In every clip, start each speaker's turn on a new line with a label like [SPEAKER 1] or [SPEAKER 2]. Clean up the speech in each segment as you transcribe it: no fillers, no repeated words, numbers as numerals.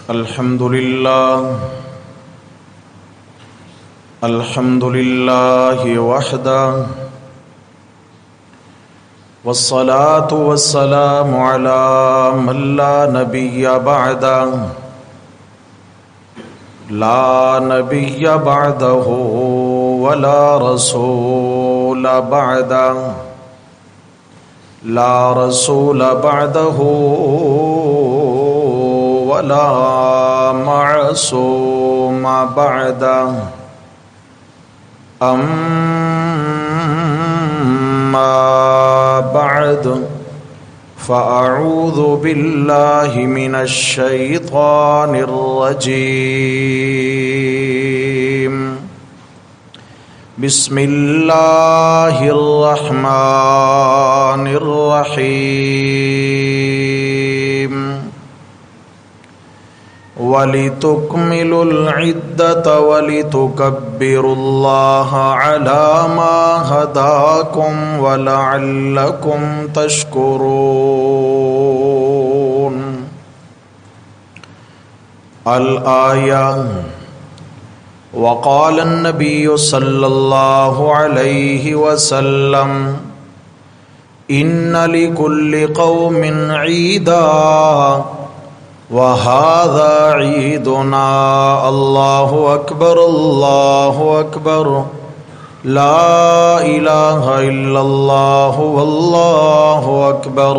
[SPEAKER 1] الحمد لله وحده والصلاة والسلام على من لا نبي بعده لا نبي بعده ولا رسول بعده لا رسول بعده ولا معصوم بعده أما بعد فأعوذ بالله من الشيطان الرجيم بسم الله الرحمن الرحيم وَلِتُكْمِلُوا الْعِدَّةَ وَلِتُكَبِّرُوا اللَّهَ عَلَى مَا هَدَاكُمْ وَلَعَلَّكُمْ تَشْكُرُونَ الآية وقال النبي صلى الله عليه وسلم إن لكل قوم عيدا وهذا عيدنا الله أكبر الله أكبر لا إله إلا الله والله أكبر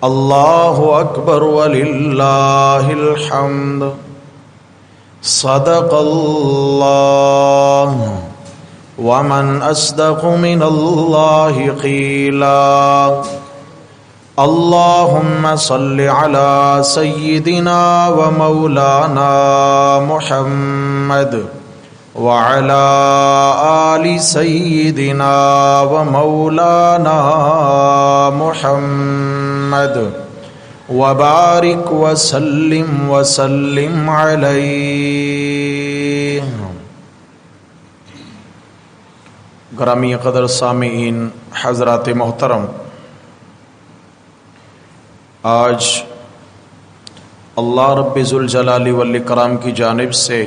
[SPEAKER 1] الله أكبر ولله الحمد صدق الله ومن أصدق من الله قيلا اللهم صل على سيدنا ومولانا محمد وعلى آل سيدنا ومولانا محمد وبارك وسلم عليه. گرامی قدر سامعین حضرات محترم، آج اللہ رب ذوالجلال والاکرام کی جانب سے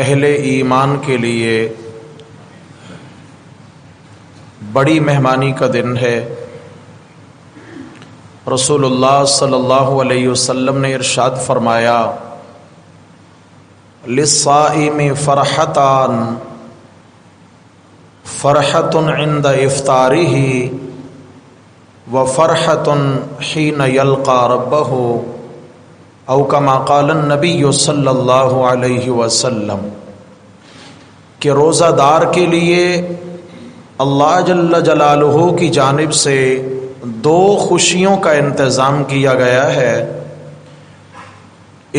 [SPEAKER 1] اہل ایمان کے لیے بڑی مہمانی کا دن ہے. رسول اللہ صلی اللہ علیہ وسلم نے ارشاد فرمایا للصائم فرحتان فرحۃ عند افطارہ وفرحۃ حین یلقى ربہ او کما قال النبی صلی اللہ علیہ وسلم، کہ روزہ دار کے لیے اللہ جل جلالہ کی جانب سے دو خوشیوں کا انتظام کیا گیا ہے.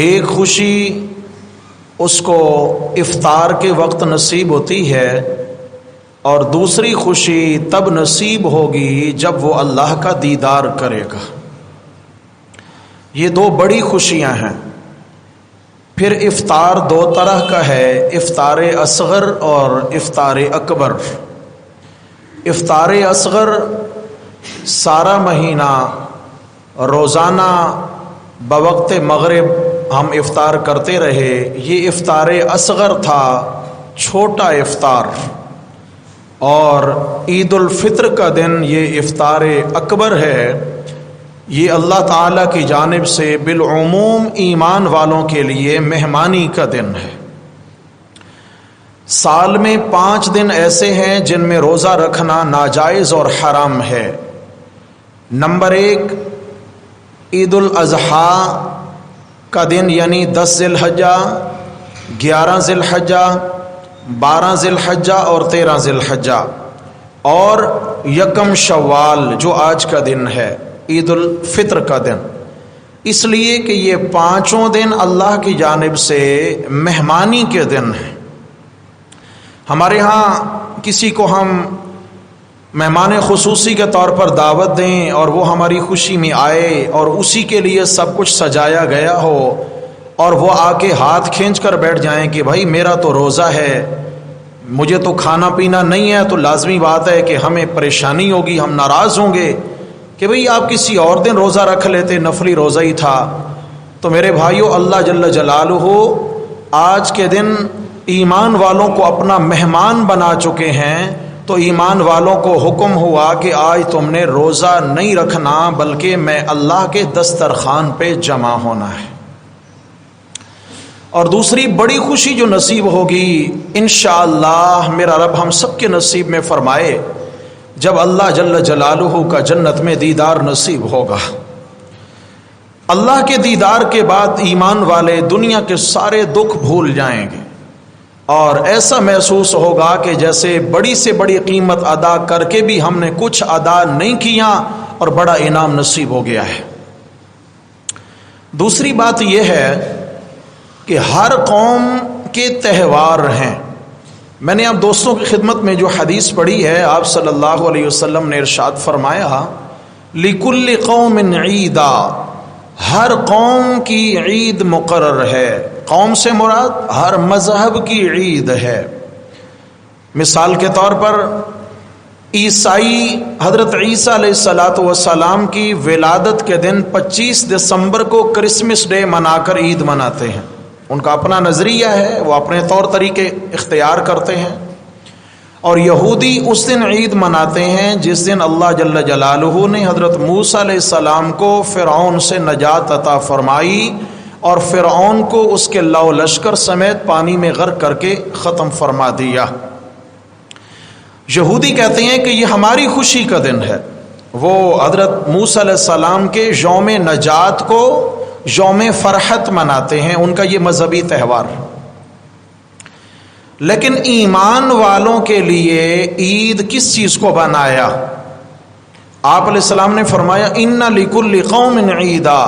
[SPEAKER 1] ایک خوشی اس کو افطار کے وقت نصیب ہوتی ہے اور دوسری خوشی تب نصیب ہوگی جب وہ اللہ کا دیدار کرے گا. یہ دو بڑی خوشیاں ہیں. پھر افطار دو طرح کا ہے، افطار اصغر اور افطار اکبر. افطار اصغر سارا مہینہ روزانہ بوقت مغرب ہم افطار کرتے رہے، یہ افطار اصغر تھا، چھوٹا افطار. اور عید الفطر کا دن یہ افطار اکبر ہے. یہ اللہ تعالیٰ کی جانب سے بالعموم ایمان والوں کے لیے مہمانی کا دن ہے. سال میں 5 دن ایسے ہیں جن میں روزہ رکھنا ناجائز اور حرام ہے. نمبر 1 عید الاضحیٰ کا دن، یعنی 10 ذی الحجہ، 11 ذی الحجہ، 12 ذی الحجہ اور 13 ذی الحجہ، اور 1 شوال جو آج کا دن ہے، عید الفطر کا دن. اس لیے کہ یہ 5 دن اللہ کی جانب سے مہمانی کے دن ہیں. ہمارے ہاں کسی کو ہم مہمان خصوصی کے طور پر دعوت دیں اور وہ ہماری خوشی میں آئے اور اسی کے لیے سب کچھ سجایا گیا ہو اور وہ آ کے ہاتھ کھینچ کر بیٹھ جائیں کہ بھائی میرا تو روزہ ہے، مجھے تو کھانا پینا نہیں ہے، تو لازمی بات ہے کہ ہمیں پریشانی ہوگی، ہم ناراض ہوں گے کہ بھئی آپ کسی اور دن روزہ رکھ لیتے، نفلی روزہ ہی تھا. تو میرے بھائیو، اللہ جل جلالہ آج کے دن ایمان والوں کو اپنا مہمان بنا چکے ہیں، تو ایمان والوں کو حکم ہوا کہ آج تم نے روزہ نہیں رکھنا، بلکہ میں اللہ کے دسترخوان پہ جمع ہونا ہے۔ اور دوسری بڑی خوشی جو نصیب ہوگی انشاءاللہ میرا رب ہم سب کے نصیب میں فرمائے، جب اللہ جل جلالہ کا جنت میں دیدار نصیب ہوگا۔ اللہ کے دیدار کے بعد ایمان والے دنیا کے سارے دکھ بھول جائیں گے، اور ایسا محسوس ہوگا کہ جیسے بڑی سے بڑی قیمت ادا کر کے بھی ہم نے کچھ ادا نہیں کیا اور بڑا انعام نصیب ہو گیا ہے۔ دوسری بات یہ ہے کہ ہر قوم کے تہوار ہیں۔ میں نے آپ دوستوں کی خدمت میں جو حدیث پڑھی ہے، آپ صلی اللہ علیہ وسلم نے ارشاد فرمایا لِكُلِّ قَوْمٍ عِيدًا، ہر قوم کی عید مقرر ہے۔ قوم سے مراد ہر مذہب کی عید ہے۔ مثال کے طور پر عیسائی حضرت عیسیٰ علیہ السلام کی ولادت کے دن 25 دسمبر کو کرسمس ڈے منا کر عید مناتے ہیں۔ ان کا اپنا نظریہ ہے، وہ اپنے طور طریقے اختیار کرتے ہیں۔ اور یہودی اس دن عید مناتے ہیں جس دن اللہ جل جلالہ نے حضرت موسیٰ علیہ السلام کو فرعون سے نجات عطا فرمائی، اور فرعون کو اس کے لو لشکر سمیت پانی میں غرق کر کے ختم فرما دیا۔ یہودی کہتے ہیں کہ یہ ہماری خوشی کا دن ہے، وہ حضرت موسیٰ علیہ السلام کے یوم نجات کو یوم فرحت مناتے ہیں، ان کا یہ مذہبی تہوار۔ لیکن ایمان والوں کے لیے عید کس چیز کو بنایا؟ آپ علیہ السلام نے فرمایا ان لکل قوم عیدا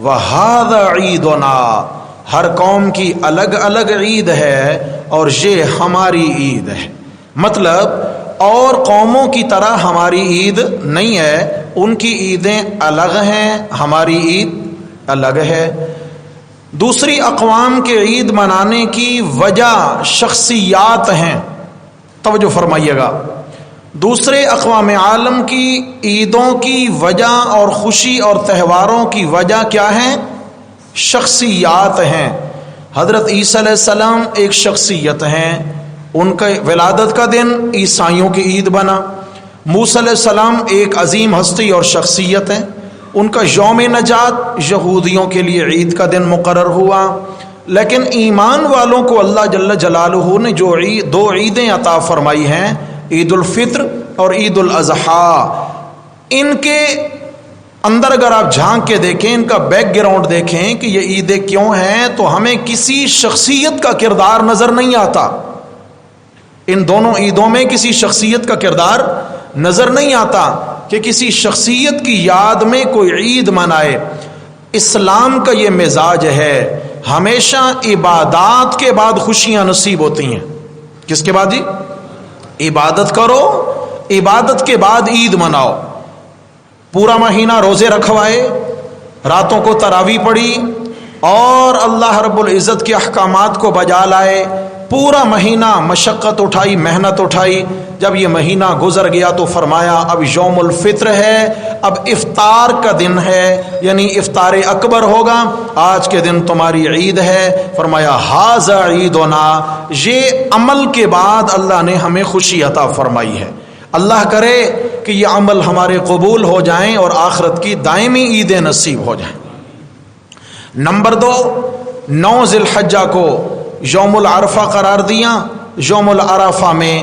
[SPEAKER 1] وہذا عیدنا، ہر قوم کی الگ الگ عید ہے اور یہ ہماری عید ہے۔ مطلب اور قوموں کی طرح ہماری عید نہیں ہے، ان کی عیدیں الگ ہیں، ہماری عید الگ ہے۔ دوسری اقوام کے عید منانے کی وجہ شخصیات ہیں، توجہ فرمائیے گا۔ دوسرے اقوام عالم کی عیدوں کی وجہ اور خوشی اور تہواروں کی وجہ کیا ہیں؟ شخصیات ہیں۔ حضرت عیسیٰ علیہ السلام ایک شخصیت ہیں، ان کا ولادت کا دن عیسائیوں کی عید بنا۔ موسیٰ علیہ السلام ایک عظیم ہستی اور شخصیت ہیں، ان کا یوم نجات یہودیوں کے لیے عید کا دن مقرر ہوا۔ لیکن ایمان والوں کو اللہ جل جلالہ نے جو دو عیدیں عطا فرمائی ہیں، عید الفطر اور عید الاضحیٰ، ان کے اندر اگر آپ جھانک کے دیکھیں، ان کا بیک گراؤنڈ دیکھیں کہ یہ عیدیں کیوں ہیں، تو ہمیں کسی شخصیت کا کردار نظر نہیں آتا۔ ان دونوں عیدوں میں کسی شخصیت کا کردار نظر نہیں آتا کہ کسی شخصیت کی یاد میں کوئی عید منائے۔ اسلام کا یہ مزاج ہے، ہمیشہ عبادات کے بعد خوشیاں نصیب ہوتی ہیں۔ کس کے بعد جی؟ عبادت کرو، عبادت کے بعد عید مناؤ۔ پورا مہینہ روزے رکھوائے، راتوں کو تراویح پڑھی اور اللہ رب العزت کے احکامات کو بجا لائے، پورا مہینہ مشقت اٹھائی، محنت اٹھائی۔ جب یہ مہینہ گزر گیا تو فرمایا اب یوم الفطر ہے، اب افطار کا دن ہے، یعنی افطار اکبر ہوگا، آج کے دن تمہاری عید ہے۔ فرمایا ھذا عیدنا، یہ عمل کے بعد اللہ نے ہمیں خوشی عطا فرمائی ہے۔ اللہ کرے کہ یہ عمل ہمارے قبول ہو جائیں اور آخرت کی دائمی عیدیں نصیب ہو جائیں۔ نمبر 2، 9 ذی الحجہ کو یوم العرفہ قرار دیا۔ یوم العرفہ میں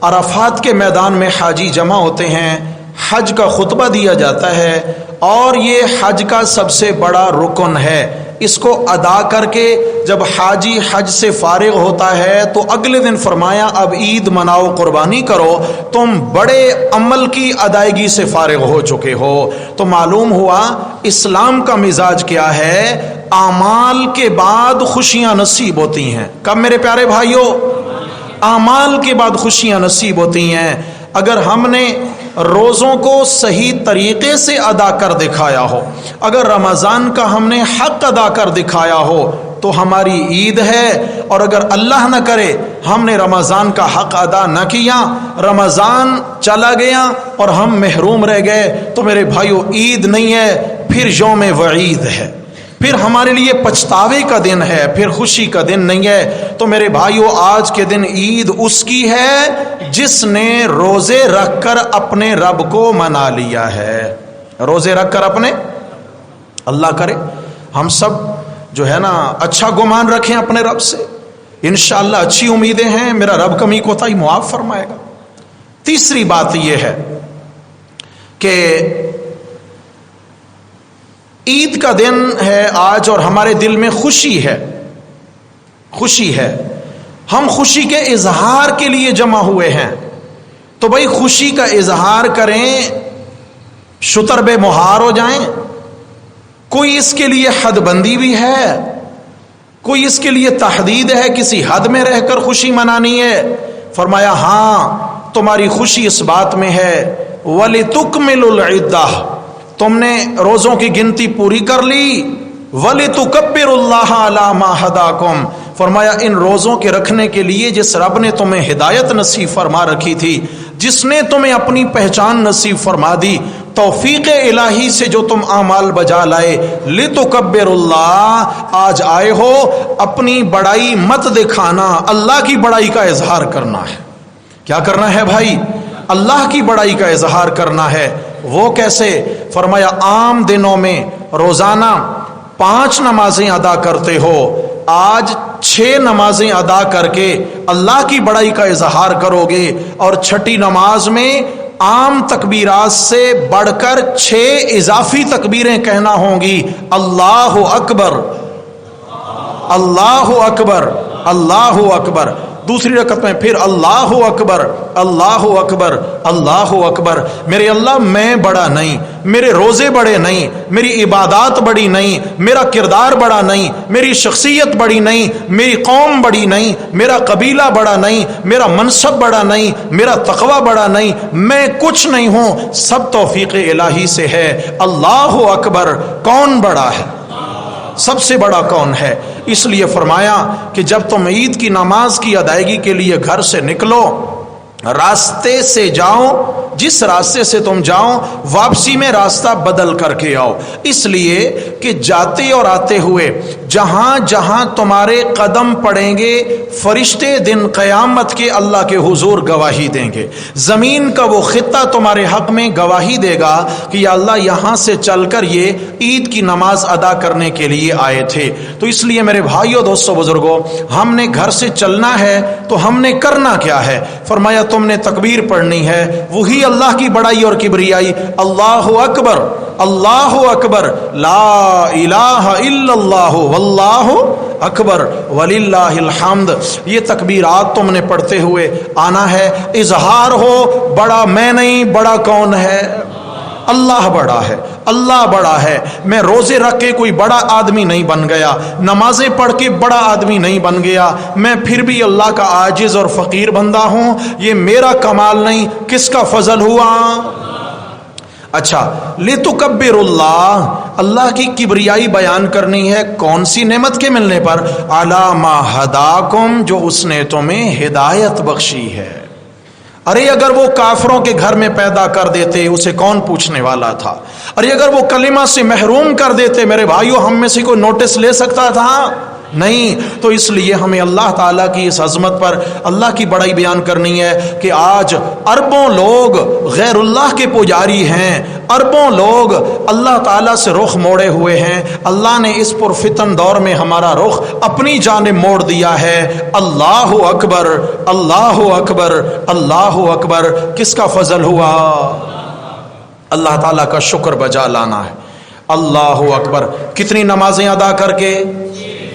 [SPEAKER 1] عرفات کے میدان میں حاجی جمع ہوتے ہیں، حج کا خطبہ دیا جاتا ہے، اور یہ حج کا سب سے بڑا رکن ہے۔ اس کو ادا کر کے جب حاجی حج سے فارغ ہوتا ہے تو اگلے دن فرمایا اب عید مناؤ، قربانی کرو، تم بڑے عمل کی ادائیگی سے فارغ ہو چکے ہو۔ تو معلوم ہوا اسلام کا مزاج کیا ہے، اعمال کے بعد خوشیاں نصیب ہوتی ہیں۔ کب میرے پیارے بھائیوں؟ اعمال کے بعد خوشیاں نصیب ہوتی ہیں۔ اگر ہم نے روزوں کو صحیح طریقے سے ادا کر دکھایا ہو، اگر رمضان کا ہم نے حق ادا کر دکھایا ہو تو ہماری عید ہے، اور اگر اللہ نہ کرے ہم نے رمضان کا حق ادا نہ کیا، رمضان چلا گیا اور ہم محروم رہ گئے، تو میرے بھائیو عید نہیں ہے، پھر یوم وعید ہے۔ پھر ہمارے لیے پچھتاوے کا دن ہے، پھر خوشی کا دن نہیں ہے۔ تو میرے بھائیو، آج کے دن عید اس کی ہے جس نے روزے رکھ کر اپنے رب کو منا لیا ہے۔ روزے رکھ کر اپنے، اللہ کرے ہم سب جو ہے نا اچھا گمان رکھیں اپنے رب سے، انشاءاللہ اچھی امیدیں ہیں، میرا رب کمی کوتاہی معاف فرمائے گا۔ تیسری بات یہ ہے کہ عید کا دن ہے آج اور ہمارے دل میں خوشی ہے، خوشی ہے، ہم خوشی کے اظہار کے لیے جمع ہوئے ہیں۔ تو بھائی خوشی کا اظہار کریں، شتر بے مہار ہو جائیں؟ کوئی اس کے لیے حد بندی بھی ہے؟ کوئی اس کے لیے تحدید ہے کسی حد میں رہ کر خوشی منانی ہے؟ فرمایا ہاں، تمہاری خوشی اس بات میں ہے وَلِتُكْمِلُوا الْعِدَّةَ، تم نے روزوں کی گنتی پوری کر لی، وَلِتُكَبِّرُوا اللَّهَ عَلَى مَا هَدَاكُمْ، فرمایا ان روزوں کے رکھنے کے لیے جس رب نے تمہیں ہدایت نصیب فرما رکھی تھی، جس نے تمہیں اپنی پہچان نصیب فرما دی، توفیق الہی سے جو تم اعمال بجا لائے، لِتُكَبِّرُوا اللَّهَ، آج آئے ہو اپنی بڑائی مت دکھانا، اللہ کی بڑائی کا اظہار کرنا ہے۔ کیا کرنا ہے بھائی؟ اللہ کی بڑائی کا اظہار کرنا ہے۔ وہ کیسے؟ فرمایا عام دنوں میں روزانہ 5 نمازیں ادا کرتے ہو، آج 6 نمازیں ادا کر کے اللہ کی بڑائی کا اظہار کرو گے، اور چھٹی نماز میں عام تکبیرات سے بڑھ کر 6 اضافی تکبیریں کہنا ہوں گی، اللہ اکبر، اللہ اکبر، اللہ اکبر۔ دوسری رکعت میں پھر اللہ اکبر، اللہ اکبر، اللہ اکبر۔ میرے اللہ میں بڑا نہیں، میرے روزے بڑے نہیں، میری عبادات بڑی نہیں، میرا کردار بڑا نہیں، میری شخصیت بڑی نہیں، میری قوم بڑی نہیں، میرا قبیلہ بڑا نہیں، میرا منصب بڑا نہیں، میرا تقوی بڑا نہیں، میں کچھ نہیں ہوں، سب توفیق الہی سے ہے۔ اللہ اکبر، کون بڑا ہے؟ سب سے بڑا کون ہے؟ اس لیے فرمایا کہ جب تم عید کی نماز کی ادائیگی کے لیے گھر سے نکلو، راستے سے جاؤ، جس راستے سے تم جاؤ واپسی میں راستہ بدل کر کے آؤ، اس لیے کہ جاتے اور آتے ہوئے جہاں جہاں تمہارے قدم پڑیں گے فرشتے دن قیامت کے اللہ کے حضور گواہی دیں گے، زمین کا وہ خطہ تمہارے حق میں گواہی دے گا کہ یا اللہ یہاں سے چل کر یہ عید کی نماز ادا کرنے کے لیے آئے تھے۔ تو اس لیے میرے بھائیوں، دوستوں، بزرگوں، ہم نے گھر سے چلنا ہے تو ہم نے کرنا کیا ہے؟ فرمایا تم نے تکبیر پڑھنی ہے، وہی اللہ کی بڑائی اور کبریائی، اللہ اکبر، اللہ اکبر، لا الہ الا اللہ واللہ اکبر وللہ الحمد۔ یہ تکبیرات تم نے پڑھتے ہوئے آنا ہے، اظہار ہو بڑا میں نہیں، بڑا کون ہے؟ اللہ بڑا ہے، اللہ بڑا ہے۔ میں روزے رکھ کے کوئی بڑا آدمی نہیں بن گیا، نمازیں پڑھ کے بڑا آدمی نہیں بن گیا، میں پھر بھی اللہ کا عاجز اور فقیر بندہ ہوں، یہ میرا کمال نہیں، کس کا فضل ہوا؟ اچھا، لِتُكَبِّرُوا اللَّهَ، اللہ کی کبریائی بیان کرنی ہے، کون سی نعمت کے ملنے پر؟ عَلَى مَا هَدَاكُمْ، جو اس نے تمہیں ہدایت بخشی ہے۔ ارے اگر وہ کافروں کے گھر میں پیدا کر دیتے اسے کون پوچھنے والا تھا؟ ارے اگر وہ کلمہ سے محروم کر دیتے میرے بھائیوں، ہم میں سے کوئی نوٹس لے سکتا تھا؟ نہیں۔ تو اس لیے ہمیں اللہ تعالیٰ کی اس عظمت پر اللہ کی بڑائی بیان کرنی ہے کہ آج اربوں لوگ غیر اللہ کے پجاری ہیں، اربوں لوگ اللہ تعالیٰ سے رخ موڑے ہوئے ہیں۔ اللہ نے اس پرفتن دور میں ہمارا رخ اپنی جانب موڑ دیا ہے۔ اللہ اکبر، اللہ اکبر، اللہ اکبر۔ کس کا فضل ہوا؟ اللہ تعالیٰ کا شکر بجا لانا ہے۔ اللہ اکبر۔ کتنی نمازیں ادا کر کے؟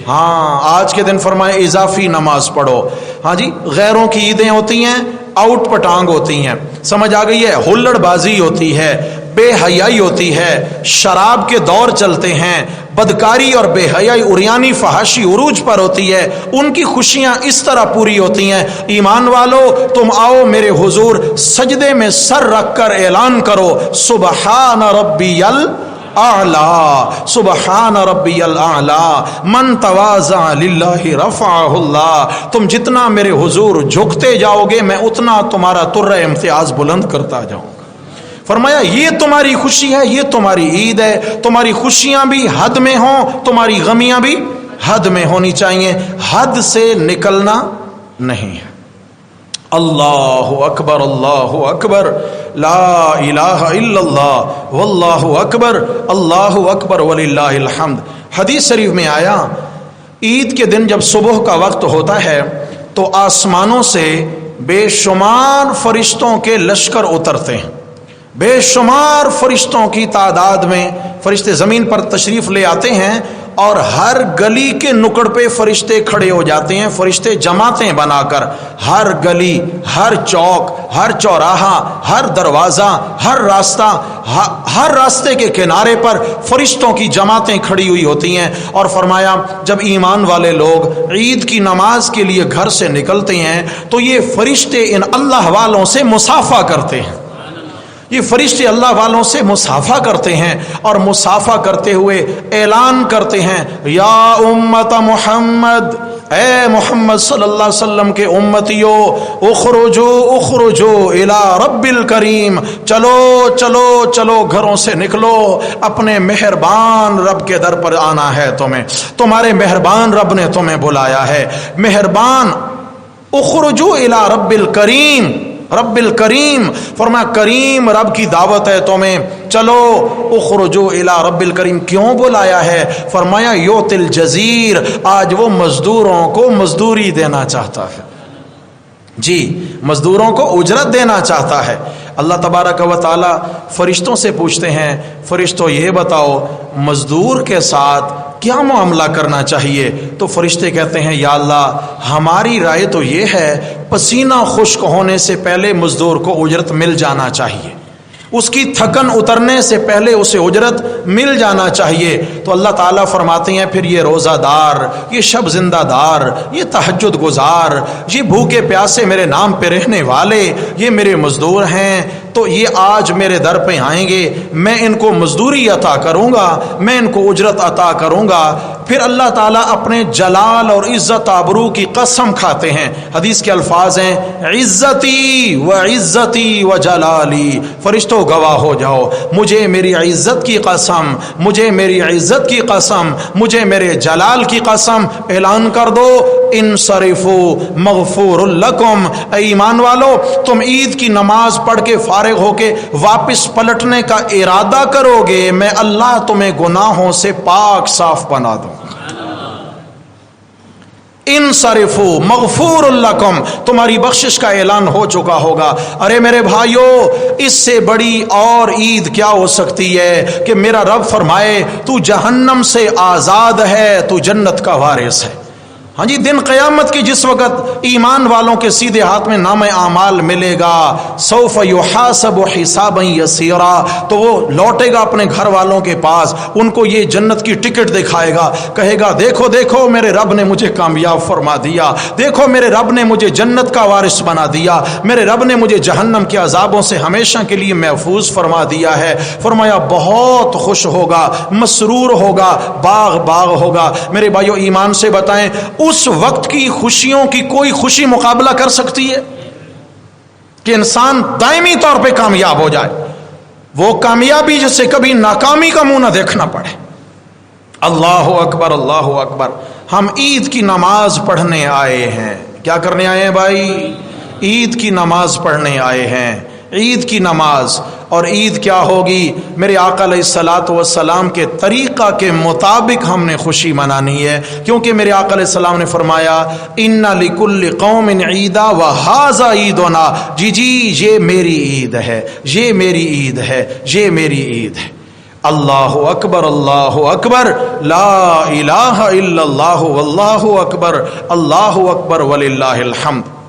[SPEAKER 1] ہاں، آج کے دن فرمائے اضافی نماز پڑھو۔ ہاں جی، غیروں کی عیدیں ہوتی ہیں، آؤٹ پٹانگ ہوتی ہیں، سمجھ آ گئی ہے؟ ہلڑ بازی ہوتی ہے، بے حیائی ہوتی ہے، شراب کے دور چلتے ہیں، بدکاری اور بے حیائی عریانی فحاشی عروج پر ہوتی ہے، ان کی خوشیاں اس طرح پوری ہوتی ہیں۔ ایمان والو، تم آؤ میرے حضور سجدے میں سر رکھ کر اعلان کرو سبحان ربی اعلی، سبحان ربی الاعلی، من تواضع للہ رفعہ اللہ۔ تم جتنا میرے حضور جھکتے جاؤ گے میں اتنا تمہارا ترہ امتیاز بلند کرتا جاؤں گا۔ فرمایا یہ تمہاری خوشی ہے، یہ تمہاری عید ہے، تمہاری خوشیاں بھی حد میں ہوں، تمہاری غمیاں بھی حد میں ہونی چاہیے، حد سے نکلنا نہیں ہے۔ اللہ اکبر، اللہ اکبر، لا الہ الا اللہ، واللہ اکبر، اللہ اکبر وللہ الحمد۔ حدیث شریف میں آیا عید کے دن جب صبح کا وقت ہوتا ہے تو آسمانوں سے بے شمار فرشتوں کے لشکر اترتے ہیں، بے شمار فرشتوں کی تعداد میں فرشتے زمین پر تشریف لے آتے ہیں، اور ہر گلی کے نکڑ پہ فرشتے کھڑے ہو جاتے ہیں، فرشتے جماعتیں بنا کر ہر گلی، ہر چوک، ہر چوراہا، ہر دروازہ، ہر راستہ، ہر راستے کے کنارے پر فرشتوں کی جماعتیں کھڑی ہوئی ہوتی ہیں۔ اور فرمایا جب ایمان والے لوگ عید کی نماز کے لیے گھر سے نکلتے ہیں تو یہ فرشتے ان اللہ والوں سے مصافحہ کرتے ہیں، یہ فرشتے اللہ والوں سے مصافحہ کرتے ہیں، اور مصافحہ کرتے ہوئے اعلان کرتے ہیں، یا امت محمد، اے محمد صلی اللہ علیہ وسلم کے امتیو، اخرجو اخرجو الی رب الکریم، چلو چلو چلو گھروں سے نکلو، اپنے مہربان رب کے در پر آنا ہے تمہیں، تمہارے مہربان رب نے تمہیں بلایا ہے، مہربان، اخرجو الی رب الکریم، رب الکریم، فرمایا کریم رب کی دعوت ہے تمہیں، چلو اخرجو الی رب الکریم۔ کیوں بلایا ہے؟ فرمایا یوت الجزیر، آج وہ مزدوروں کو مزدوری دینا چاہتا ہے، جی مزدوروں کو اجرت دینا چاہتا ہے۔ اللہ تبارک و تعالی فرشتوں سے پوچھتے ہیں، فرشتوں یہ بتاؤ مزدور کے ساتھ کیا معاملہ کرنا چاہیے؟ تو فرشتے کہتے ہیں یا اللہ ہماری رائے تو یہ ہے پسینہ خشک ہونے سے پہلے مزدور کو اجرت مل جانا چاہیے، اس کی تھکن اترنے سے پہلے اسے اجرت مل جانا چاہیے۔ تو اللہ تعالیٰ فرماتے ہیں پھر یہ روزہ دار، یہ شب زندہ دار، یہ تہجد گزار، یہ بھوکے پیاسے میرے نام پہ رہنے والے، یہ میرے مزدور ہیں، تو یہ آج میرے در پہ آئیں گے، میں ان کو مزدوری عطا کروں گا، میں ان کو اجرت عطا کروں گا۔ پھر اللہ تعالیٰ اپنے جلال اور عزت آبرو کی قسم کھاتے ہیں، حدیث کے الفاظ ہیں عزتی و جلالی، فرشتوں گواہ ہو جاؤ، مجھے میری عزت کی قسم، مجھے میری عزت کی قسم، مجھے میرے جلال کی قسم، اعلان کر دو انصرفو مغفور لکم، اے ایمان والو تم عید کی نماز پڑھ کے فارغ ہو کے واپس پلٹنے کا ارادہ کرو گے، میں اللہ تمہیں گناہوں سے پاک صاف بنا دوں۔ انصرفو مغفور لکم، تمہاری بخشش کا اعلان ہو چکا ہوگا۔ ارے میرے بھائیو، اس سے بڑی اور عید کیا ہو سکتی ہے کہ میرا رب فرمائے تو جہنم سے آزاد ہے، تو جنت کا وارث ہے۔ ہاں جی، دن قیامت کی جس وقت ایمان والوں کے سیدھے ہاتھ میں نام اعمال ملے گا، سوف یحاسب حسابا یسیرا، تو وہ لوٹے گا اپنے گھر والوں کے پاس، ان کو یہ جنت کی ٹکٹ دکھائے گا، کہے گا دیکھو دیکھو میرے رب نے مجھے کامیاب فرما دیا، دیکھو میرے رب نے مجھے جنت کا وارث بنا دیا، میرے رب نے مجھے جہنم کے عذابوں سے ہمیشہ کے لیے محفوظ فرما دیا ہے۔ فرمایا بہت خوش ہوگا، مسرور ہوگا، باغ باغ ہوگا۔ میرے بھائیو ایمان سے بتائیں، اس وقت کی خوشیوں کی کوئی خوشی مقابلہ کر سکتی ہے کہ انسان دائمی طور پہ کامیاب ہو جائے؟ وہ کامیابی جس سے کبھی ناکامی کا منہ نہ دیکھنا پڑے۔ اللہ اکبر، اللہ اکبر۔ ہم عید کی نماز پڑھنے آئے ہیں، کیا کرنے آئے ہیں بھائی؟ عید کی نماز پڑھنے آئے ہیں، عید کی نماز۔ اور عید کیا ہوگی؟ میرے آقا علیہ الصلوۃ والسلام کے طریقہ کے مطابق ہم نے خوشی منانی ہے، کیونکہ میرے آقا علیہ السلام نے فرمایا ان لکل قوم عیدا وہذا عیدنا، جی یہ میری عید ہے، یہ میری عید ہے، یہ میری عید ہے۔ اللہ اکبر، اللہ اکبر، لا الہ الا اللہ، واللہ اکبر، اللہ اکبر وللہ الحمد۔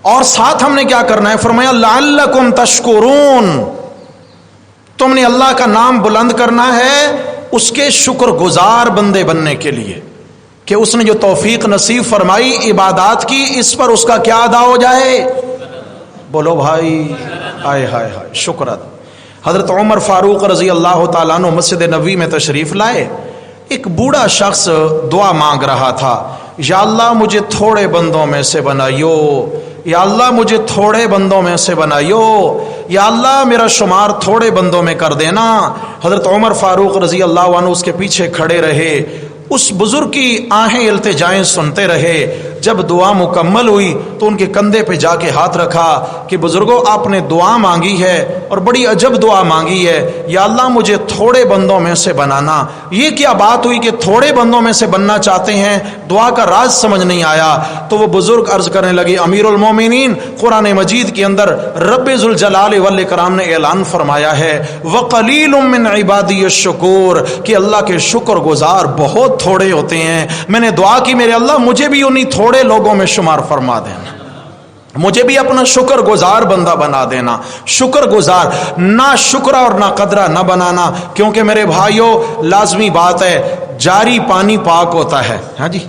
[SPEAKER 1] اور ساتھ ہم نے کیا کرنا ہے؟ فرمایا لعلکم تشکرون، تم نے اللہ کا نام بلند کرنا ہے اس کے شکر گزار بندے بننے کے لیے کہ اس نے جو توفیق نصیب فرمائی عبادات کی، اس پر اس کا کیا ادا ہو جائے؟ بولو بھائی، آئے ہائے ہائے، شکر ادا۔ حضرت عمر فاروق رضی اللہ تعالیٰ عنہ مسجد نبوی میں تشریف لائے، ایک بوڑھا شخص دعا مانگ رہا تھا، یا اللہ مجھے تھوڑے بندوں میں سے بنائیو یا اللہ مجھے تھوڑے بندوں میں سے بنائیو، یا اللہ میرا شمار تھوڑے بندوں میں کر دینا۔ حضرت عمر فاروق رضی اللہ عنہ اس کے پیچھے کھڑے رہے، اس بزرگ کی آہیں التجائیں سنتے رہے۔ جب دعا مکمل ہوئی تو ان کے کندھے پہ جا کے ہاتھ رکھا کہ بزرگوں آپ نے دعا مانگی ہے اور بڑی عجب دعا مانگی ہے، یا اللہ مجھے تھوڑے بندوں میں سے بنانا۔ یہ کیا بات ہوئی کہ تھوڑے بندوں میں سے بننا چاہتے ہیں؟ دعا کا راز سمجھ نہیں آیا۔ تو وہ بزرگ عرض کرنے لگے، امیر المومنین، قرآن مجید کے اندر رب ذوالجلال والاکرام نے اعلان فرمایا ہے وَقَلِيلٌ مِّنْ عِبَادِيَ الشُّكُورُ، کہ اللہ کے شکر گزار بہت تھوڑے ہوتے ہیں۔ میں نے دعا کی میرے اللہ مجھے بھی انہی تھوڑے لوگوں میں شمار فرما دینا، مجھے بھی اپنا شکر گزار بندہ بنا دینا۔ شکر گزار، نہ شکرہ اور نہ قدرہ نہ بنانا، کیونکہ میرے بھائیوں لازمی بات ہے، جاری پانی پاک ہوتا ہے، ہاں جی،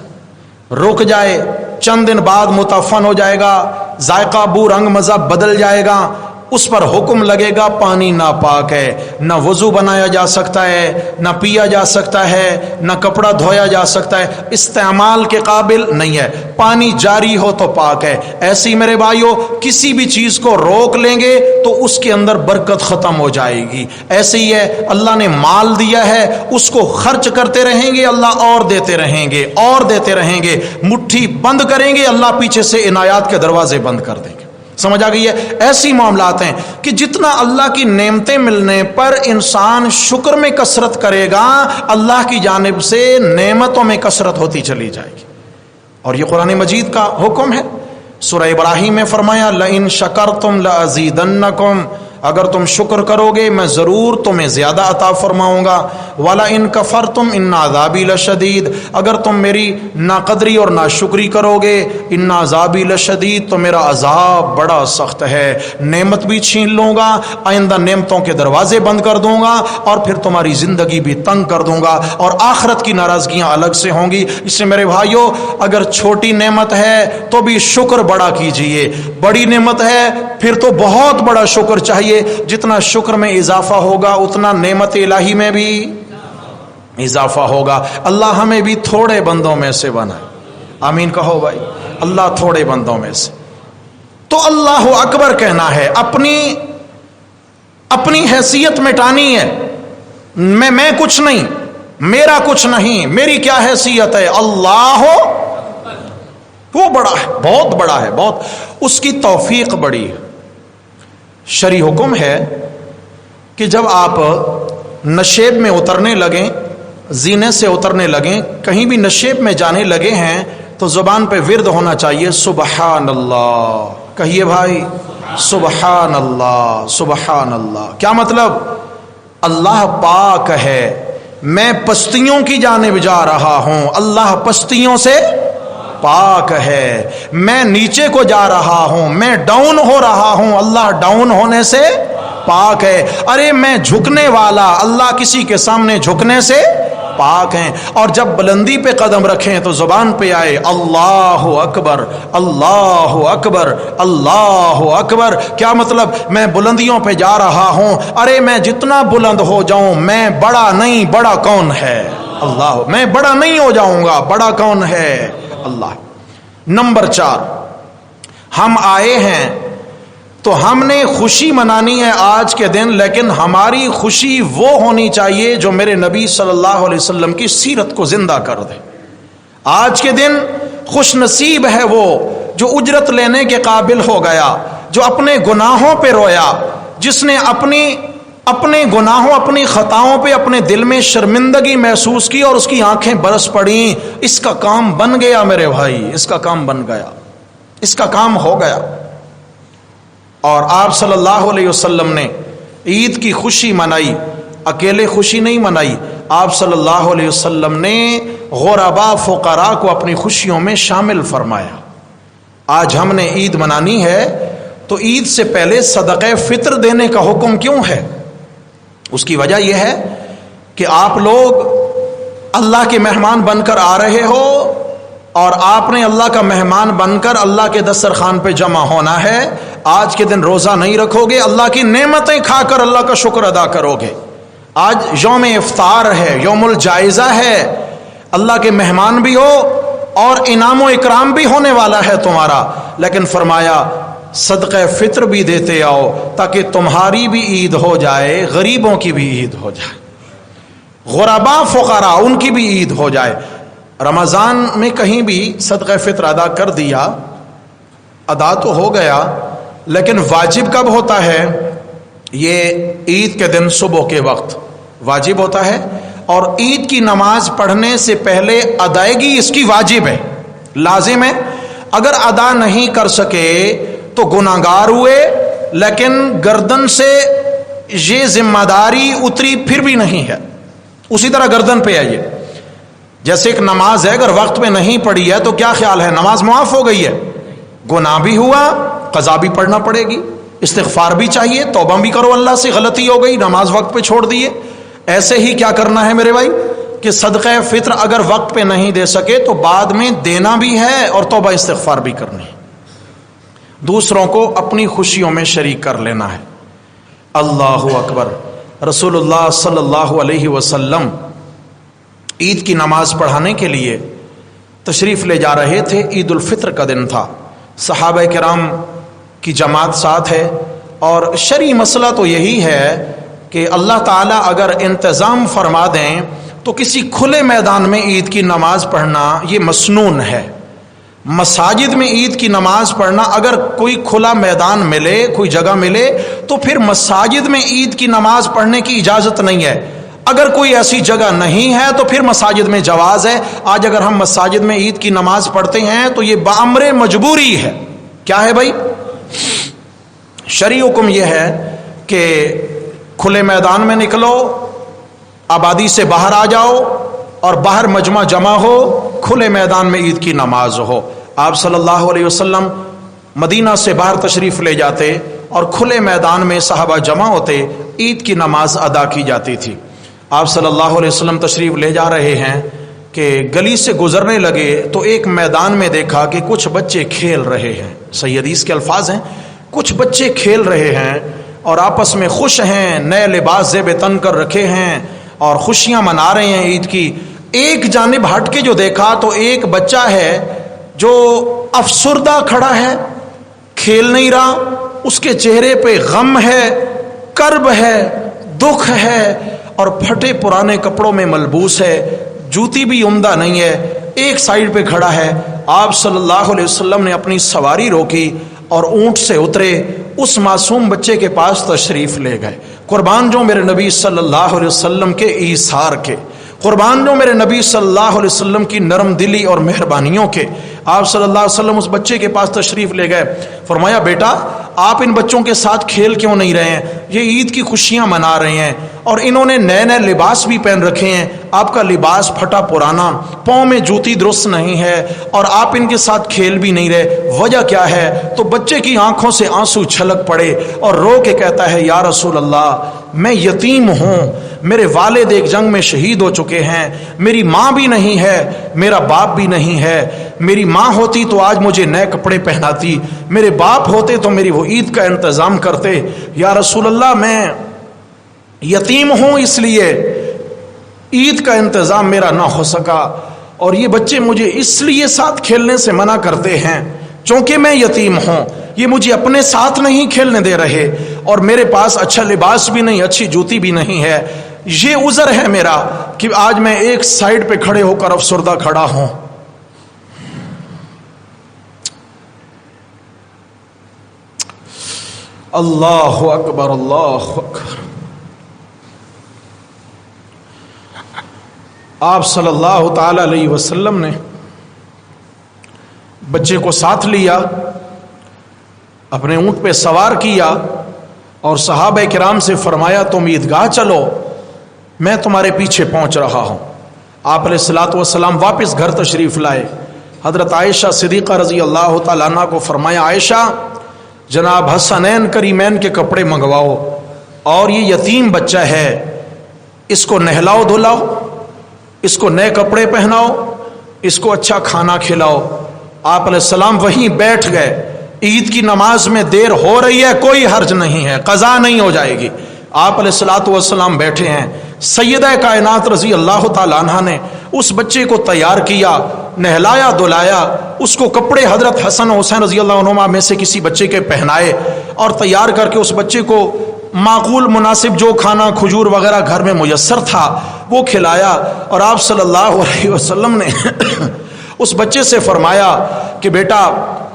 [SPEAKER 1] رک جائے چند دن بعد متعفن ہو جائے گا، ذائقہ بو رنگ مذہب بدل جائے گا، اس پر حکم لگے گا پانی ناپاک ہے، نہ وضو بنایا جا سکتا ہے، نہ پیا جا سکتا ہے، نہ کپڑا دھویا جا سکتا ہے، استعمال کے قابل نہیں ہے۔ پانی جاری ہو تو پاک ہے۔ ایسے ہی میرے بھائیوں کسی بھی چیز کو روک لیں گے تو اس کے اندر برکت ختم ہو جائے گی۔ ایسے ہی ہے، اللہ نے مال دیا ہے، اس کو خرچ کرتے رہیں گے اللہ اور دیتے رہیں گے اور دیتے رہیں گے، مٹھی بند کریں گے اللہ پیچھے سے عنایات کے دروازے بند کر دیں گے۔ سمجھ آ گئی ہے؟ ایسی معاملات ہیں کہ جتنا اللہ کی نعمتیں ملنے پر انسان شکر میں کثرت کرے گا، اللہ کی جانب سے نعمتوں میں کثرت ہوتی چلی جائے گی۔ اور یہ قرآن مجید کا حکم ہے۔ سورہ ابراہیم میں فرمایا لئن شکرتم لازیدنکم، اگر تم شکر کرو گے میں ضرور تمہیں زیادہ عطا فرماؤں گا۔ وَلَئِن كَفَرْتُمْ إِنَّ عَذَابِي لَشَدِيدٌ، اگر تم میری ناقدری اور ناشکری کرو گے، إِنَّ عَذَابِي لَشَدِيدٌ، تو میرا عذاب بڑا سخت ہے، نعمت بھی چھین لوں گا، آئندہ نعمتوں کے دروازے بند کر دوں گا، اور پھر تمہاری زندگی بھی تنگ کر دوں گا، اور آخرت کی ناراضگیاں الگ سے ہوں گی۔ اس سے میرے بھائیوں اگر چھوٹی نعمت ہے تو بھی شکر بڑا کیجئے، بڑی نعمت ہے پھر تو بہت بڑا شکر چاہیے۔ جتنا شکر میں اضافہ ہوگا اتنا نعمت الہی میں بھی اضافہ ہوگا۔ اللہ ہمیں بھی تھوڑے بندوں میں سے بنائے، آمین کہو بھائی، اللہ تھوڑے بندوں میں سے۔ تو اللہ اکبر کہنا ہے، اپنی حیثیت مٹانی ہے، میں کچھ نہیں، میرا کچھ نہیں، میری کیا حیثیت ہے، اللہ وہ بڑا ہے، بہت بڑا ہے، بہت، اس کی توفیق بڑی ہے۔ شرعی حکم ہے کہ جب آپ نشیب میں اترنے لگیں، زینے سے اترنے لگیں، کہیں بھی نشیب میں جانے لگے ہیں تو زبان پہ ورد ہونا چاہیے سبحان اللہ۔ کہیے بھائی سبحان اللہ، سبحان اللہ۔ کیا مطلب؟ اللہ پاک ہے، میں پستیوں کی جانب جا رہا ہوں، اللہ پستیوں سے پاک ہے، میں نیچے کو جا رہا ہوں، میں ڈاؤن ہو رہا ہوں، اللہ ڈاؤن ہونے سے پاک ہے۔ ارے میں جھکنے والا، اللہ کسی کے سامنے جھکنے سے پاک ہیں۔ اور جب بلندی پہ قدم رکھیں تو زبان پہ آئے اللہ اکبر، اللہ اکبر، اللہ اکبر۔ کیا مطلب؟ میں بلندیوں پہ جا رہا ہوں، ارے میں جتنا بلند ہو جاؤں میں بڑا نہیں، بڑا کون ہے؟ اللہ۔ میں بڑا نہیں ہو جاؤں گا، بڑا کون ہے؟ اللہ۔ نمبر 4، ہم آئے ہیں تو ہم نے خوشی منانی ہے آج کے دن، لیکن ہماری خوشی وہ ہونی چاہیے جو میرے نبی صلی اللہ علیہ وسلم کی سیرت کو زندہ کر دے۔ آج کے دن خوش نصیب ہے وہ جو اجرت لینے کے قابل ہو گیا، جو اپنے گناہوں پہ رویا، جس نے اپنے گناہوں، اپنی خطاؤں پہ اپنے دل میں شرمندگی محسوس کی اور اس کی آنکھیں برس پڑیں۔ اس کا کام بن گیا میرے بھائی، اس کا کام بن گیا، اس کا کام ہو گیا۔ اور آپ صلی اللہ علیہ وسلم نے عید کی خوشی منائی، اکیلے خوشی نہیں منائی، آپ صلی اللہ علیہ وسلم نے غرباء فقراء کو اپنی خوشیوں میں شامل فرمایا۔ آج ہم نے عید منانی ہے تو عید سے پہلے صدقہ فطر دینے کا حکم کیوں ہے؟ اس کی وجہ یہ ہے کہ آپ لوگ اللہ کے مہمان بن کر آ رہے ہو، اور آپ نے اللہ کا مہمان بن کر اللہ کے دسترخوان پہ جمع ہونا ہے۔ آج کے دن روزہ نہیں رکھو گے، اللہ کی نعمتیں کھا کر اللہ کا شکر ادا کرو گے۔ آج یوم افطار ہے، یوم الجائزہ ہے، اللہ کے مہمان بھی ہو اور انعام و اکرام بھی ہونے والا ہے تمہارا، لیکن فرمایا صدقہ فطر بھی دیتے آؤ تاکہ تمہاری بھی عید ہو جائے، غریبوں کی بھی عید ہو جائے، غربا فقراء ان کی بھی عید ہو جائے۔ رمضان میں کہیں بھی صدقہ فطر ادا کر دیا، ادا تو ہو گیا، لیکن واجب کب ہوتا ہے؟ یہ عید کے دن صبح کے وقت واجب ہوتا ہے، اور عید کی نماز پڑھنے سے پہلے ادائیگی اس کی واجب ہے، لازم ہے۔ اگر ادا نہیں کر سکے تو گناہگار ہوئے، لیکن گردن سے یہ ذمہ داری اتری پھر بھی نہیں ہے، اسی طرح گردن پہ ہے۔ یہ جیسے ایک نماز ہے، اگر وقت پہ نہیں پڑھی ہے تو کیا خیال ہے؟ نماز معاف ہو گئی ہے، گناہ بھی ہوا، قضا بھی پڑھنا پڑے گی، استغفار بھی چاہیے، توبہ بھی کرو اللہ سے، غلطی ہو گئی، نماز وقت پہ چھوڑ دیے۔ ایسے ہی کیا کرنا ہے میرے بھائی کہ صدقہ فطر اگر وقت پہ نہیں دے سکے تو بعد میں دینا بھی ہے اور توبہ استغفار بھی کرنی ہے، دوسروں کو اپنی خوشیوں میں شریک کر لینا ہے۔ اللہ اکبر۔ رسول اللہ صلی اللہ علیہ وسلم عید کی نماز پڑھانے کے لیے تشریف لے جا رہے تھے، عید الفطر کا دن تھا، صحابہ کرام کی جماعت ساتھ ہے، اور شرعی مسئلہ تو یہی ہے کہ اللہ تعالیٰ اگر انتظام فرما دیں تو کسی کھلے میدان میں عید کی نماز پڑھنا یہ مسنون ہے۔ مساجد میں عید کی نماز پڑھنا، اگر کوئی کھلا میدان ملے، کوئی جگہ ملے تو پھر مساجد میں عید کی نماز پڑھنے کی اجازت نہیں ہے۔ اگر کوئی ایسی جگہ نہیں ہے تو پھر مساجد میں جواز ہے۔ آج اگر ہم مساجد میں عید کی نماز پڑھتے ہیں تو یہ بامر مجبوری ہے۔ کیا ہے بھائی؟ شرعی حکم یہ ہے کہ کھلے میدان میں نکلو، آبادی سے باہر آ جاؤ، اور باہر مجمع جمع ہو، کھلے میدان میں عید کی نماز ہو۔ آپ صلی اللہ علیہ وسلم مدینہ سے باہر تشریف لے جاتے اور کھلے میدان میں صحابہ جمع ہوتے، عید کی نماز ادا کی جاتی تھی۔ آپ صلی اللہ علیہ وسلم تشریف لے جا رہے ہیں کہ گلی سے گزرنے لگے تو ایک میدان میں دیکھا کہ کچھ بچے کھیل رہے ہیں، صحیح حدیث کے الفاظ ہیں، کچھ بچے کھیل رہے ہیں اور آپس میں خوش ہیں، نئے لباس زیب تن کر رکھے ہیں اور خوشیاں منا رہے ہیں عید کی۔ ایک جانب ہٹ کے جو دیکھا تو ایک بچہ ہے جو افسردہ کھڑا ہے، کھیل نہیں رہا، اس کے چہرے پہ غم ہے، کرب ہے، دکھ ہے، اور پھٹے پرانے کپڑوں میں ملبوس ہے، جوتی بھی عمدہ نہیں ہے، ایک سائیڈ پہ کھڑا ہے۔ آپ صلی اللہ علیہ وسلم نے اپنی سواری روکی اور اونٹ سے اترے، اس معصوم بچے کے پاس تشریف لے گئے۔ قربان جو میرے نبی صلی اللہ علیہ وسلم کے ایثار کے، قربان جو میرے نبی صلی اللہ علیہ وسلم کی نرم دلی اور مہربانیوں کے، آپ صلی اللہ علیہ وسلم اس بچے کے پاس تشریف لے گئے۔ فرمایا بیٹا آپ ان بچوں کے ساتھ کھیل کیوں نہیں رہے ہیں؟ یہ عید کی خوشیاں منا رہے ہیں اور انہوں نے نئے نئے لباس بھی پہن رکھے ہیں، آپ کا لباس پھٹا پرانا، پاؤں میں جوتی درست نہیں ہے اور آپ ان کے ساتھ کھیل بھی نہیں رہے، وجہ کیا ہے؟ تو بچے کی آنکھوں سے آنسو چھلک پڑے اور رو کے کہتا ہے یا رسول اللہ میں یتیم ہوں، میرے والد ایک جنگ میں شہید ہو چکے ہیں، میری ماں بھی نہیں ہے، میرا باپ بھی نہیں ہے، میری ماں ہوتی تو آج مجھے نئے کپڑے پہناتی، میرے باپ ہوتے تو میری وہ عید کا انتظام کرتے، یا رسول اللہ میں یتیم ہوں اس لیے عید کا انتظام میرا نہ ہو سکا، اور یہ بچے مجھے اس لیے ساتھ کھیلنے سے منع کرتے ہیں چونکہ میں یتیم ہوں، یہ مجھے اپنے ساتھ نہیں کھیلنے دے رہے اور میرے پاس اچھا لباس بھی نہیں، اچھی جوتی بھی نہیں ہے، یہ عذر ہے میرا کہ آج میں ایک سائیڈ پہ کھڑے ہو کر افسردہ کھڑا ہوں۔ اللہ اکبر، اللہ اکبر۔ آپ صلی اللہ تعالی علیہ وسلم نے بچے کو ساتھ لیا، اپنے اونٹ پہ سوار کیا اور صحابہ کرام سے فرمایا تم عیدگاہ چلو، میں تمہارے پیچھے پہنچ رہا ہوں۔ آپ علیہ الصلوۃ والسلام واپس گھر تشریف لائے، حضرت عائشہ صدیقہ رضی اللہ تعالیٰ عنہ کو فرمایا عائشہ جناب حسنین کریمین کے کپڑے منگواؤ، اور یہ یتیم بچہ ہے اس کو نہلاؤ دھلاؤ، اس کو نئے کپڑے پہناؤ، اس کو اچھا کھانا کھلاؤ۔ آپ علیہ السلام وہیں بیٹھ گئے۔ عید کی نماز میں دیر ہو رہی ہے، کوئی حرج نہیں ہے، قضا نہیں ہو جائے گی۔ آپ علیہ الصلوۃ والسلام بیٹھے ہیں، سیدہ کائنات رضی اللہ تعالیٰ عنہ نے اس بچے کو تیار کیا، نہلایا دھلایا، اس کو کپڑے حضرت حسن و حسین رضی اللہ عنہما میں سے کسی بچے کے پہنائے اور تیار کر کے اس بچے کو معقول مناسب جو کھانا کھجور وغیرہ گھر میں میسر تھا وہ کھلایا، اور آپ صلی اللہ علیہ وسلم نے اس بچے سے فرمایا کہ بیٹا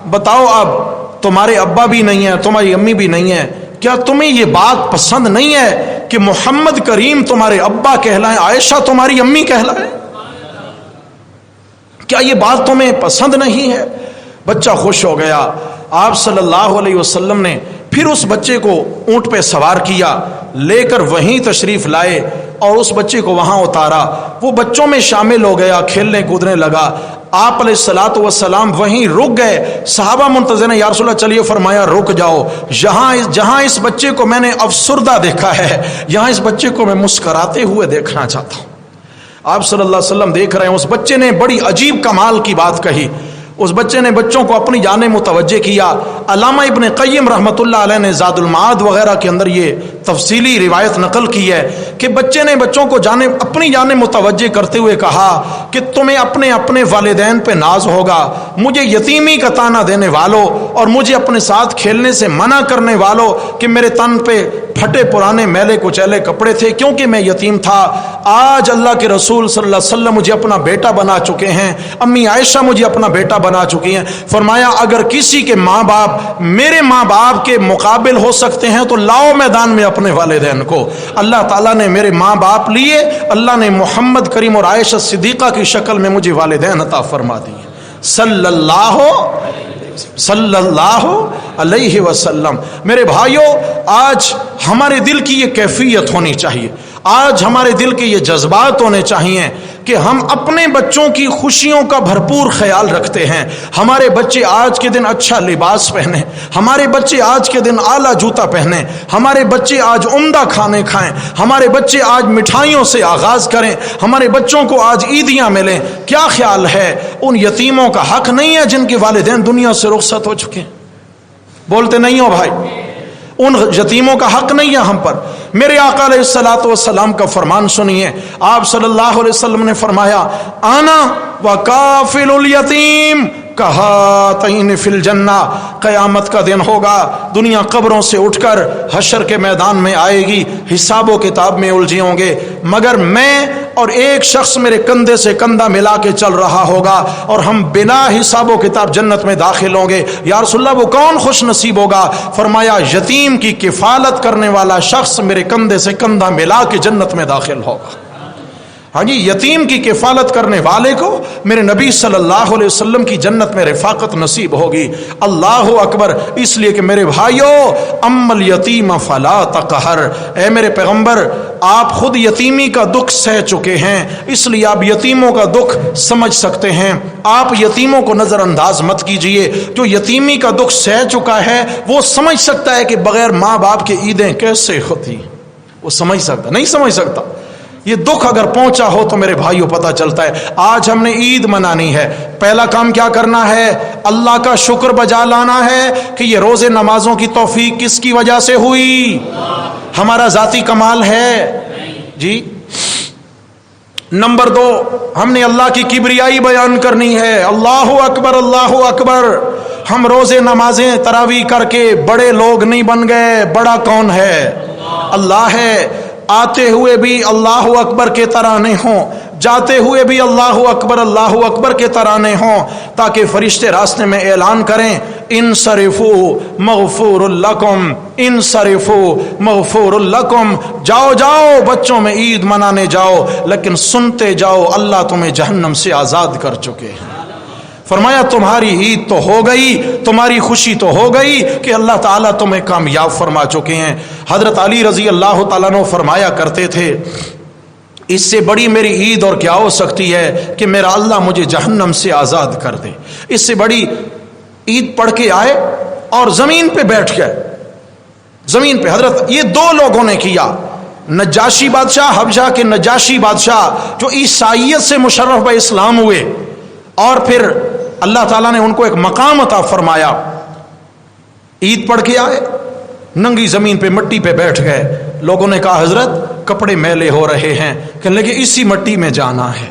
[SPEAKER 1] بتاؤ، اب تمہارے ابا بھی نہیں ہیں، تمہاری امی بھی نہیں ہیں، کیا تمہیں یہ بات پسند نہیں ہے کہ محمد کریم تمہارے ابا کہلائیں، عائشہ تمہاری امی کہلائیں؟ کیا یہ بات تمہیں پسند نہیں ہے؟ بچہ خوش ہو گیا۔ آپ صلی اللہ علیہ وسلم نے پھر اس بچے کو اونٹ پہ سوار کیا، لے کر وہیں تشریف لائے اور اس بچے کو وہاں اتارا، وہ بچوں میں شامل ہو گیا، کھیلنے کودنے لگا۔ آپ علیہ الصلوۃ والسلام وہیں رک گئے، صحابہ منتظر ہیں، یا رسول اللہ چلیے، فرمایا رک جاؤ، جہاں اس بچے کو میں نے افسردہ دیکھا ہے، یہاں اس بچے کو میں مسکراتے ہوئے دیکھنا چاہتا ہوں۔ آپ صلی اللہ علیہ وسلم دیکھ رہے ہیں، اس بچے نے بڑی عجیب کمال کی بات کہی، اس بچے نے بچوں کو اپنی جانب متوجہ کیا۔ علامہ ابن قیم رحمۃ اللہ علیہ نے زاد المعاد وغیرہ کے اندر یہ تفصیلی روایت نقل کی ہے کہ بچے نے بچوں کو اپنی جانب متوجہ کرتے ہوئے کہا کہ تمہیں اپنے والدین پہ ناز ہوگا، مجھے یتیمی کا طعنہ دینے والوں اور مجھے اپنے ساتھ کھیلنے سے منع کرنے والوں کہ میرے تن پہ پھٹے پرانے میلے کچیلے کپڑے تھے کیونکہ میں یتیم تھا، آج اللہ کے رسول صلی اللہ علیہ وسلم مجھے اپنا بیٹا بنا چکے ہیں، امی عائشہ مجھے اپنا بیٹا بنا چکی ہیں۔ فرمایا اگر کسی کے ماں باپ میرے ماں باپ کے مقابل ہو سکتے ہیں تو لاؤ میدان میں اپنے والدین کو۔ اللہ تعالیٰ نے میرے ماں باپ لیے، اللہ نے محمد کریم اور عائشہ صدیقہ کی شکل میں مجھے والدین عطا فرما دیے، صلی اللہ علیہ وسلم۔ میرے بھائیوں، آج ہمارے دل کی یہ کیفیت ہونی چاہیے، آج ہمارے دل کے یہ جذبات ہونے چاہیے کہ ہم اپنے بچوں کی خوشیوں کا بھرپور خیال رکھتے ہیں۔ ہمارے بچے آج کے دن اچھا لباس پہنیں، ہمارے بچے آج کے دن اعلیٰ جوتا پہنیں، ہمارے بچے آج عمدہ کھانے کھائیں، ہمارے بچے آج مٹھائیوں سے آغاز کریں، ہمارے بچوں کو آج عیدیاں ملیں۔ کیا خیال ہے ان یتیموں کا حق نہیں ہے جن کے والدین دنیا سے رخصت ہو چکے ہیں؟ بولتے نہیں ہو بھائی؟ ان یتیموں کا حق نہیں ہے ہم پر۔ میرے آقا علیہ الصلوۃ والسلام کا فرمان سنیے، آپ صلی اللہ علیہ وسلم نے فرمایا انا وکافل الیتیم کہاتین فی الجنہ، قیامت کا دن ہوگا، دنیا قبروں سے اٹھ کر حشر کے میدان میں آئے گی، حساب و کتاب میں الجھے ہوں گے، مگر میں اور ایک شخص میرے کندھے سے کندھا ملا کے چل رہا ہوگا اور ہم بلا حساب و کتاب جنت میں داخل ہوں گے۔ یا رسول اللہ وہ کون خوش نصیب ہوگا؟ فرمایا یتیم کی کفالت کرنے والا شخص میرے کندھے سے کندھا ملا کے جنت میں داخل ہوگا۔ ہاں جی، یتیم کی کفالت کرنے والے کو میرے نبی صلی اللہ علیہ وسلم کی جنت میں رفاقت نصیب ہوگی۔ اللہ اکبر۔ اس لیے کہ میرے بھائیو، اما الیتیم فلا تقہر، اے میرے پیغمبر آپ خود یتیمی کا دکھ سہ چکے ہیں، اس لیے آپ یتیموں کا دکھ سمجھ سکتے ہیں۔ آپ یتیموں کو نظر انداز مت کیجئے، جو یتیمی کا دکھ سہ چکا ہے وہ سمجھ سکتا ہے کہ بغیر ماں باپ کے عیدیں کیسے ہوتی، وہ سمجھ سکتا نہیں سمجھ سکتا۔ یہ دکھ اگر پہنچا ہو تو میرے بھائیوں پتہ چلتا ہے۔ آج ہم نے عید منانی ہے، پہلا کام کیا کرنا ہے؟ اللہ کا شکر بجا لانا ہے کہ یہ روزے نمازوں کی توفیق کس کی وجہ سے ہوئی؟ ہمارا ذاتی کمال ہے جی۔ نمبر 2، ہم نے اللہ کی کبریائی بیان کرنی ہے۔ اللہ اکبر، اللہ اکبر۔ ہم روزے نمازیں تراویح کر کے بڑے لوگ نہیں بن گئے، بڑا کون ہے؟ اللہ ہے۔ آتے ہوئے بھی اللہ اکبر کے ترانے ہوں، جاتے ہوئے بھی اللہ اکبر کے ترانے ہوں، تاکہ فرشتے راستے میں اعلان کریں انصرفوا مغفور لکم، انصرفوا مغفور لکم، جاؤ جاؤ بچوں میں عید منانے جاؤ، لیکن سنتے جاؤ اللہ تمہیں جہنم سے آزاد کر چکے ہیں۔ فرمایا تمہاری عید تو ہو گئی، تمہاری خوشی تو ہو گئی کہ اللہ تعالیٰ تمہیں کامیاب فرما چکے ہیں۔ حضرت علی رضی اللہ تعالیٰ عنہ فرمایا کرتے تھے اس سے بڑی میری عید اور کیا ہو سکتی ہے کہ میرا اللہ مجھے جہنم سے آزاد کر دے۔ اس سے بڑی عید پڑھ کے آئے اور زمین پہ بیٹھ گئے، زمین پہ۔ حضرت یہ 2 لوگوں نے کیا، نجاشی بادشاہ، حبشہ کے نجاشی بادشاہ جو عیسائیت سے مشرف بہ اسلام ہوئے، اور پھر اللہ تعالیٰ نے ان کو ایک مقام عطا فرمایا۔ عید پڑھ کے آئے، ننگی زمین پہ مٹی پہ بیٹھ گئے۔ لوگوں نے کہا حضرت کپڑے میلے ہو رہے ہیں، کہنے لگے اسی مٹی میں جانا ہے،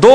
[SPEAKER 1] 2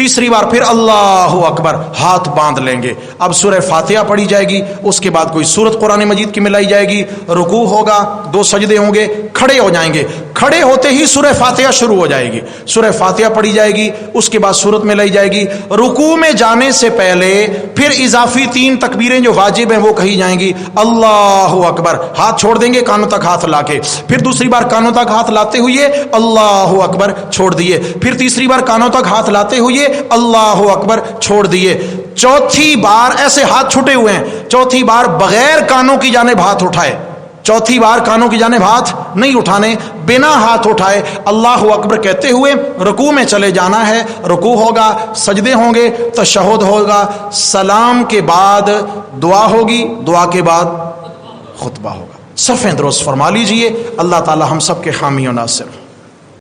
[SPEAKER 1] تیسری بار پھر اللہ اکبر، ہاتھ باندھ لیں گے. اب سورہ فاتحہ پڑھی جائے گی، اس کے بعد کوئی سورت قرآن مجید کی ملائی جائے گی، رکوع ہوگا، 2 سجدے ہوں گے، کھڑے ہو جائیں گے. کھڑے ہوتے ہی سورہ فاتحہ شروع ہو جائے گی، سورہ فاتحہ پڑھی جائے گی، اس کے بعد سورت میں لائی جائے گی. رکوع میں جانے سے پہلے پھر اضافی 3 تکبیریں جو واجب ہیں وہ کہی جائیں گی. اللہ اکبر، ہاتھ چھوڑ دیں گے کانوں تک ہاتھ لا کے، پھر دوسری بار کانوں تک ہاتھ لاتے ہوئے اللہ اکبر چھوڑ دیے، پھر تیسری بار کانوں تک ہاتھ لاتے ہوئے اللہ اکبر چھوڑ دیے. چوتھی بار ایسے ہاتھ چھٹے ہوئے ہیں، چوتھی بار بغیر کانوں کی جانب ہاتھ اٹھائے، چوتھی بار کانوں کی جانب ہاتھ نہیں اٹھانے، بنا ہاتھ اٹھائے اللہ اکبر کہتے ہوئے رکوع میں چلے جانا ہے. رکوع ہوگا، سجدے ہوں گے، تشہد ہوگا، سلام کے بعد دعا ہوگی، دعا کے بعد خطبہ ہوگا. صفیں درست فرما لیجئے. اللہ تعالی ہم سب کے حامی و ناصر.